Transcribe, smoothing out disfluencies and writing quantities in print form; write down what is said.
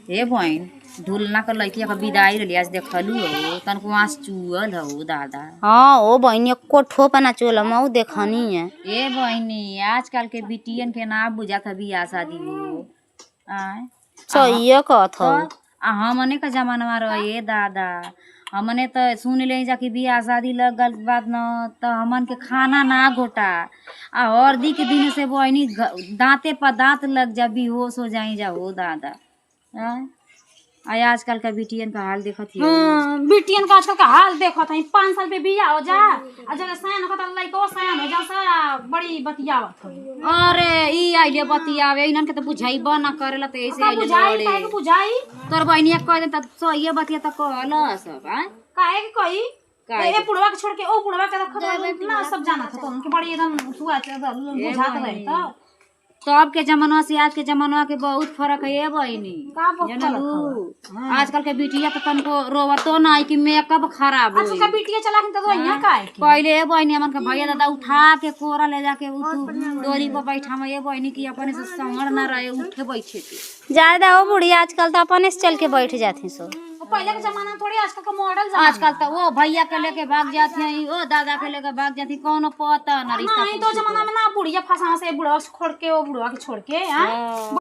हे बहन ढुलना के लड़किया के विदाई रही आज देखलू हो तनको आँस चुअल हो दादा। हाँ ओ बहनी एको ठोप ना चोल मऊ देखनी है। ए बहनी आजकल के बिटियन के ना बुझात बियाह शादी हो आय सही कहत हो। हमने का जमाना रहे दादा हमने तो सुन ले जाके बियाह शादी लगल बाद न तो हमन के खाना ना घोटा आ हरदी के दिन से बहनी दांते पर दांत लग जा बेहोश हो जाई जा हो दादा। आय आजकल का बिटियन का हाल देखत हियो। हाँ, बिटियन का आजकल का हाल देखत है 5 साल पे बियाह हो जा आ जब सयान होता लइको सयान हो जा सा बड़ी बतियावत है। अरे ई आइले बतियावे इनन के तो बुझाइबा ना करेला तो ऐसे आइले बुझाई लड़े। काहे के बुझाई तोर बहनिया कह दे त सही बतिया त कहला सब आ काहे के कही ए पुड़वा के छोड़ के ओ पुड़वा के रखत ना सब जाना था तो उनके बड़ी एकदम सुआ बुझात रहे तो तब के जमाना से आज के जमाना के बहुत फर्क है ये बहनी का जानलू। आजकल के बिटिया तो तनको रोवतो ना कि मेकअप खराब अच्छा का बिटिया चला के तो यहाँ काहे के पहले ये बहनी हमन के भैया दादा उठा के कोरा ले जाके डोरी पर बैठा में ये बहनी की अपने से संगड़ ना रहे उठे बैठे के ज्यादा हो बुढ़ी आजकल तो अपने से चल के बैठ जाती सो। पहले के जमाना थोड़ी आजकल का मॉडल आजकल तो वो भैया के लेके भाग जाती है वो दादा के लेके भाग जाती कोनो पता ना रिश्ता नहीं तो जमाना में ना बुढ़िया फंसा से बुढ़वा छोड़ के वो बुढ़वा के छोड़ के